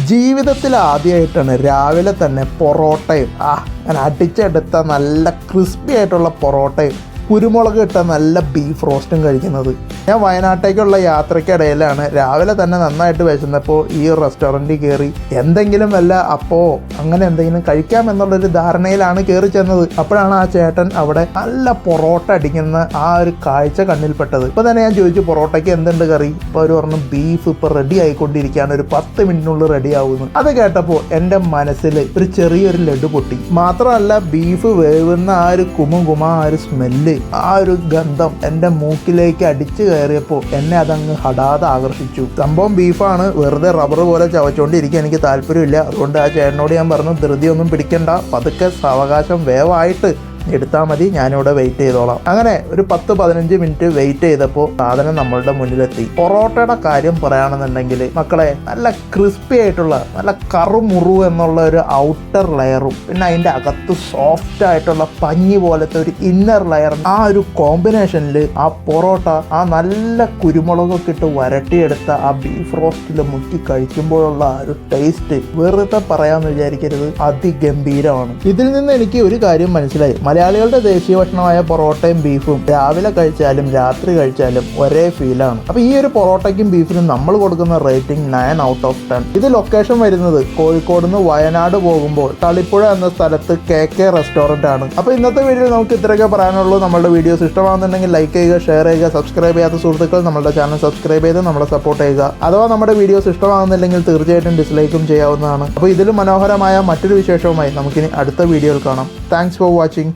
ജീവിതത്തിൽ ആദ്യമായിട്ടാണ് രാവിലെ തന്നെ പൊറോട്ടയും അങ്ങനെ അടിച്ചെടുത്ത നല്ല ക്രിസ്പി ആയിട്ടുള്ള പൊറോട്ടയും കുരുമുളക് ഇട്ട നല്ല ബീഫ് റോസ്റ്റും കഴിക്കുന്നത്. ഞാൻ വയനാട്ടേക്കുള്ള യാത്രയ്ക്കിടയിലാണ് രാവിലെ തന്നെ നന്നായിട്ട് വിശന്നപ്പോൾ ഈ റെസ്റ്റോറൻറ്റിൽ കയറി എന്തെങ്കിലും വല്ല അപ്പോ അങ്ങനെ എന്തെങ്കിലും കഴിക്കാമെന്നുള്ളൊരു ധാരണയിലാണ് കയറി ചെന്നത്. അപ്പോഴാണ് ആ ചേട്ടൻ അവിടെ നല്ല പൊറോട്ട അടിക്കുന്ന ആ ഒരു കാഴ്ച കണ്ണിൽപ്പെട്ടത്. ഇപ്പോൾ തന്നെ ഞാൻ ചോദിച്ചു പൊറോട്ടയ്ക്ക് എന്തുണ്ട് കറി. ഇപ്പോൾ അവർ പറഞ്ഞു ബീഫ് ഇപ്പോൾ റെഡി ആയിക്കൊണ്ടിരിക്കുകയാണ്, ഒരു 10 മിനിറ്റിനുള്ളിൽ റെഡി ആവുന്നു. അത് കേട്ടപ്പോൾ എൻ്റെ മനസ്സിൽ ഒരു ചെറിയൊരു ലഡു പൊട്ടി. മാത്രമല്ല ബീഫ് വേവുന്ന ആ ഒരു ആ ഒരു സ്മെല്ല്, ആ ഒരു ഗന്ധം എൻ്റെ മൂക്കിലേക്ക് അടിച്ചു കയറിയപ്പോൾ എന്നെ അതങ്ങ് ഹഠാതെ ആകർഷിച്ചു. സംഭവം ബീഫാണ്, വെറുതെ റബ്ബർ പോലെ ചവച്ചുകൊണ്ടിരിക്കാൻ എനിക്ക് താല്പര്യമില്ല. അതുകൊണ്ട് ആ ചേട്ടനോട് ഞാൻ പറഞ്ഞു ധൃതിയൊന്നും പിടിക്കണ്ട, പതുക്കെ സാവകാശം വേവായിട്ട് എടുത്താൽ മതി, ഞാനിവിടെ വെയിറ്റ് ചെയ്തോളാം. അങ്ങനെ ഒരു 10-15 മിനിറ്റ് വെയിറ്റ് ചെയ്തപ്പോൾ സാധനം നമ്മളുടെ മുന്നിലെത്തി. പൊറോട്ടയുടെ കാര്യം പറയുകയാണെന്നുണ്ടെങ്കിൽ മക്കളെ നല്ല ക്രിസ്പി ആയിട്ടുള്ള നല്ല കറുമുറു എന്നുള്ള ഒരു ഔട്ടർ ലെയറും പിന്നെ അതിൻ്റെ അകത്ത് സോഫ്റ്റ് ആയിട്ടുള്ള പഞ്ഞി പോലത്തെ ഒരു ഇന്നർ ലെയറും, ആ ഒരു കോമ്പിനേഷനിൽ ആ പൊറോട്ട ആ നല്ല കുരുമുളകൊക്കെ ഇട്ട് വരട്ടിയെടുത്ത ആ ബീഫ് റോസ്റ്റിൽ മുക്കി കഴിക്കുമ്പോഴുള്ള ആ ഒരു ടേസ്റ്റ് വെറുതെ പറയാമെന്ന് വിചാരിക്കരുത്, അതിഗംഭീരമാണ്. ഇതിൽ നിന്ന് എനിക്ക് ഒരു കാര്യം മനസ്സിലായി, മലയാളികളുടെ ദേശീയ ഭക്ഷണമായ പൊറോട്ടയും ബീഫും രാവിലെ കഴിച്ചാലും രാത്രി കഴിച്ചാലും ഒരേ ഫീലാണ്. അപ്പോൾ ഈ ഒരു പൊറോട്ടയ്ക്കും ബീഫിനും നമ്മൾ കൊടുക്കുന്ന റേറ്റിംഗ് 9 ഔട്ട് ഓഫ് 10. ഇത് ലൊക്കേഷൻ വരുന്നത് കോഴിക്കോട് നിന്ന് വയനാട് പോകുമ്പോൾ തളിപ്പുഴ എന്ന സ്ഥലത്ത് KK റെസ്റ്റോറൻ്റ് ആണ്. അപ്പോൾ ഇന്നത്തെ വീഡിയോയിൽ നമുക്ക് ഇത്രയൊക്കെ പറയാനുള്ളൂ. നമ്മുടെ വീഡിയോസ് ഇഷ്ടമാകുന്നുണ്ടെങ്കിൽ ലൈക്ക് ചെയ്യുക, ഷെയർ ചെയ്യുക, സബ്സ്ക്രൈബ് ചെയ്യാത്ത സുഹൃത്തുക്കൾ നമ്മുടെ ചാനൽ സബ്സ്ക്രൈബ് ചെയ്ത് നമ്മളെ സപ്പോർട്ട് ചെയ്യുക. അഥവാ നമ്മുടെ വീഡിയോസ് ഇഷ്ടമാകുന്നില്ലെങ്കിൽ തീർച്ചയായിട്ടും ഡിസ്ലൈക്കും ചെയ്യാവുന്നതാണ്. അപ്പോൾ ഇതിലും മനോഹരമായ മറ്റൊരു വിശേഷവുമായി നമുക്കിനി അടുത്ത വീഡിയോയിൽ കാണാം. Thanks for watching.